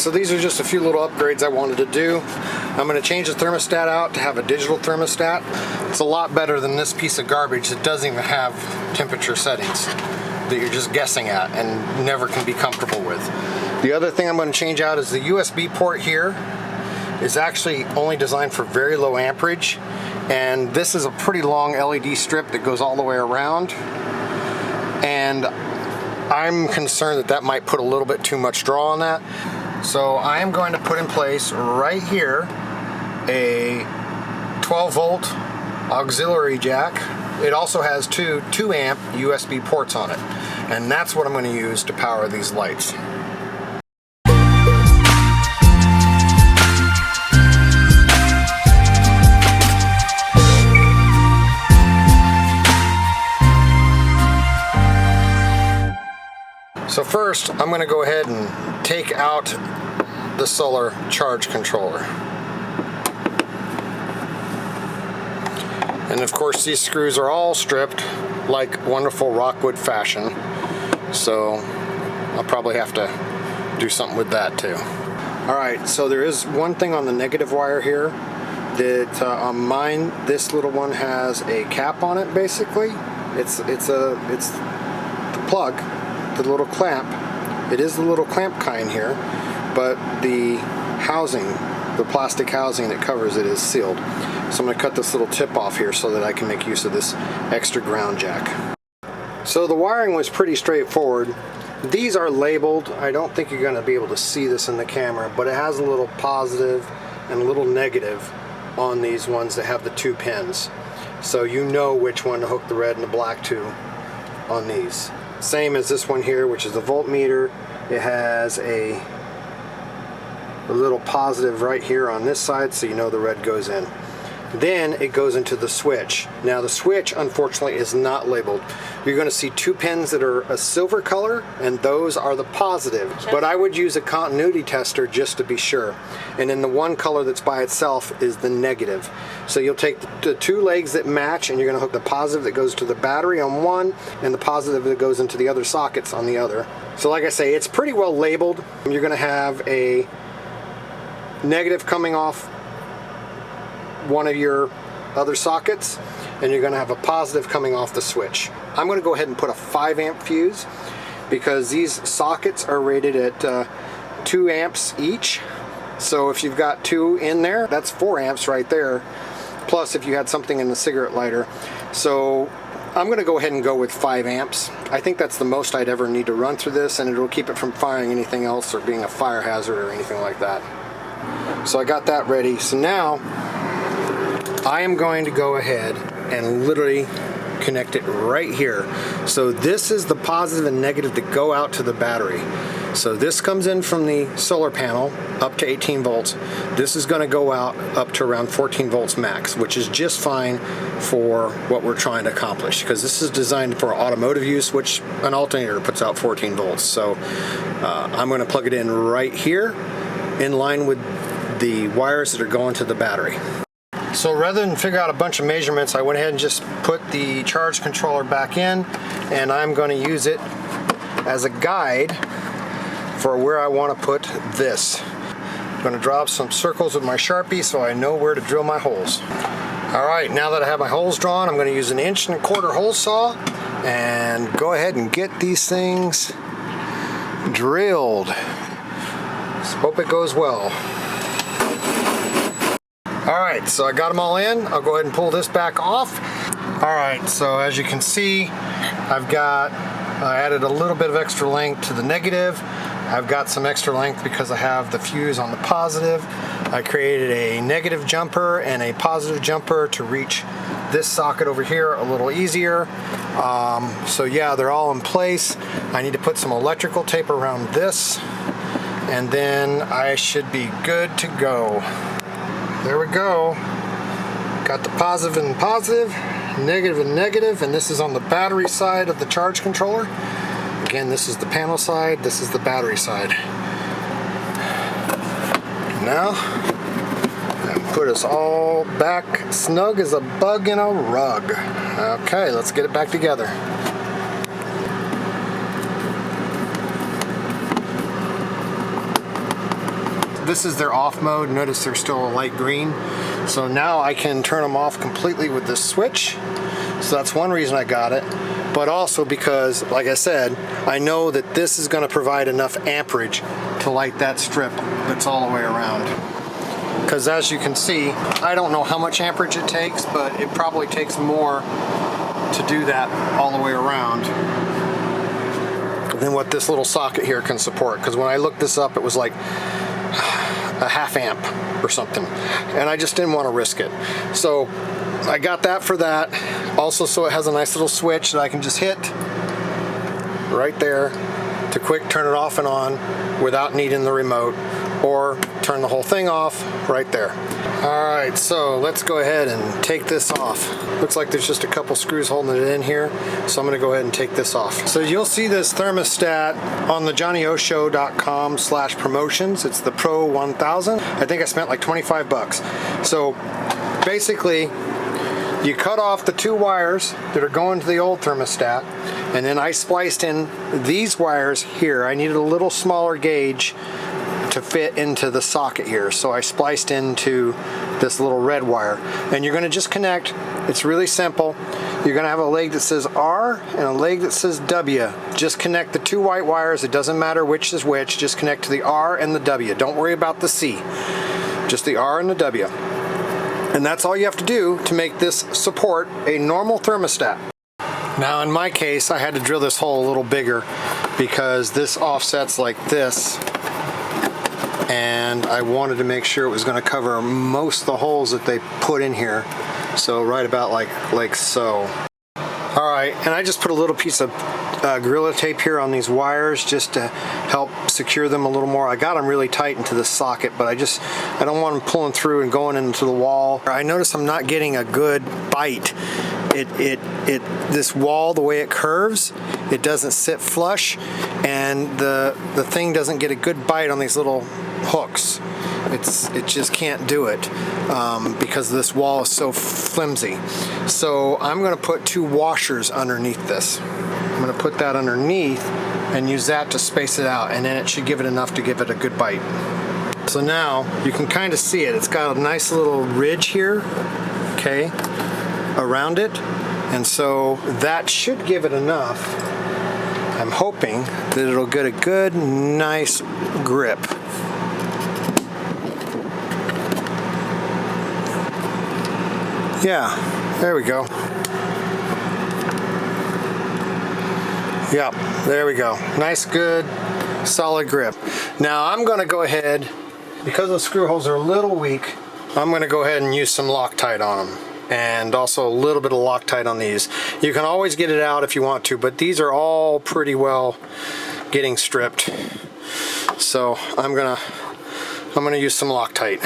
so these are just a few little upgrades I wanted to do. I'm going to change the thermostat out to have a digital thermostat. It's a lot better than this piece of garbage that doesn't even have temperature settings that you're just guessing at and never can be comfortable with. The other thing I'm going to change out is the USB port here is actually only designed for very low amperage, and this is a pretty long LED strip that goes all the way around, and I'm concerned that that might put a little bit too much draw on that. So I am going to put in place right here a 12 volt auxiliary jack. It also has two 2 amp USB ports on it, and that's what I'm going to use to power these lights. So first, I'm going to go ahead and take out the solar charge controller. And of course, these screws are all stripped like wonderful Rockwood fashion. So I'll probably have to do something with that too. Alright, so there is one thing on the negative wire here that on mine, this little one has a cap on it basically. It's the plug. The little clamp. It is the little clamp kind here, but the housing, the plastic housing that covers it is sealed. So I'm going to cut this little tip off here so that I can make use of this extra ground jack. So the wiring was pretty straightforward. These are labeled. I don't think you're going to be able to see this in the camera, but it has a little positive and a little negative on these ones that have the 2 pins. So you know which one to hook the red and the black to on these. Same as this one here, which is the voltmeter. It has a little positive right here on this side, so you know the red goes in. Then it goes into the switch. Now the switch, unfortunately, is not labeled. You're going to see 2 pins that are a silver color, and those are the positive. But I would use a continuity tester just to be sure. And then the one color that's by itself is the negative. So you'll take the 2 legs that match, and you're going to hook the positive that goes to the battery on one, and the positive that goes into the other sockets on the other. So like I say, it's pretty well labeled. You're going to have a negative coming off one of your other sockets, and you're going to have a positive coming off the switch. I'm going to go ahead and put a 5 amp fuse because these sockets are rated at 2 amps each. So if you've got 2 in there, that's 4 amps right there, plus if you had something in the cigarette lighter. So I'm going to go ahead and go with 5 amps. I think that's the most I'd ever need to run through this, and it'll keep it from firing anything else or being a fire hazard or anything like that. So I got that ready. So now I am going to go ahead and literally connect it right here. So this is the positive and negative that go out to the battery. So this comes in from the solar panel up to 18 volts. This is going to go out up to around 14 volts max, which is just fine for what we're trying to accomplish, because this is designed for automotive use, which an alternator puts out 14 volts. So I'm going to plug it in right here in line with the wires that are going to the battery. So rather than figure out a bunch of measurements, I went ahead and just put the charge controller back in, and I'm going to use it as a guide for where I want to put this. I'm going to draw some circles with my Sharpie so I know where to drill my holes. Alright, now that I have my holes drawn, I'm going to use an 1 1/4 hole saw and go ahead and get these things drilled. Just hope it goes well. Alright, so I got them all in. I'll go ahead and pull this back off. Alright, so as you can see, I added a little bit of extra length to the negative. I've got some extra length because I have the fuse on the positive. I created a negative jumper and a positive jumper to reach this socket over here a little easier. So yeah, they're all in place. I need to put some electrical tape around this, and then I should be good to go. There we go. Got the positive and positive, negative and negative, and this is on the battery side of the charge controller. Again, this is the panel side, this is the battery side. Now, put us all back snug as a bug in a rug. Okay, let's get it back together. this is their off mode. Notice they're still a light green. So now I can turn them off completely with this switch. So that's one reason I got it. But also because, like I said, I know that this is going to provide enough amperage to light that strip that's all the way around. Because as you can see, I don't know how much amperage it takes, but it probably takes more to do that all the way around than what this little socket here can support. Because when I looked this up, it was like a half amp or something, and I just didn't want to risk it. So I got that for that. Also, so it has a nice little switch that I can just hit right there to quick turn it off and on without needing the remote, or turn the whole thing off right there. All right, so let's go ahead and take this off. Looks like there's just a couple screws holding it in here, so I'm gonna go ahead and take this off. So you'll see this thermostat on thejohnnyoshow.com/promotions. It's the Pro 1000. I think I spent like 25 bucks. So basically, you cut off the 2 wires that are going to the old thermostat, and then I spliced in these wires here. I needed a little smaller gauge to fit into the socket here, so I spliced into this little red wire. And you're going to just connect. It's really simple. You're going to have a leg that says R and a leg that says W. Just connect the 2 white wires. It doesn't matter which is which. Just connect to the R and the W. Don't worry about the C. Just the R and the W. And that's all you have to do to make this support a normal thermostat. Now in my case, I had to drill this hole a little bigger because this offsets like this, and I wanted to make sure it was going to cover most of the holes that they put in here. So right about like so. All right, and I just put a little piece of Gorilla Tape here on these wires just to help secure them a little more. I got them really tight into the socket, but I don't want them pulling through and going into the wall. I notice I'm not getting a good bite. This wall, the way it curves, it doesn't sit flush, and the thing doesn't get a good bite on these little hooks. It just can't do it because this wall is so flimsy. So I'm going to put 2 washers underneath this. I'm going to put that underneath and use that to space it out, and then it should give it enough to give it a good bite. So now you can kind of see it. It's got a nice little ridge here, okay, around it, and so that should give it enough. I'm hoping that it'll get a good, nice grip. Yeah, there we go. Yep, there we go. Nice, good, solid grip. Now I'm gonna go ahead, because the screw holes are a little weak, I'm gonna go ahead and use some Loctite on them. And also a little bit of Loctite on these. You can always get it out if you want to, but these are all pretty well getting stripped. So I'm gonna use some Loctite.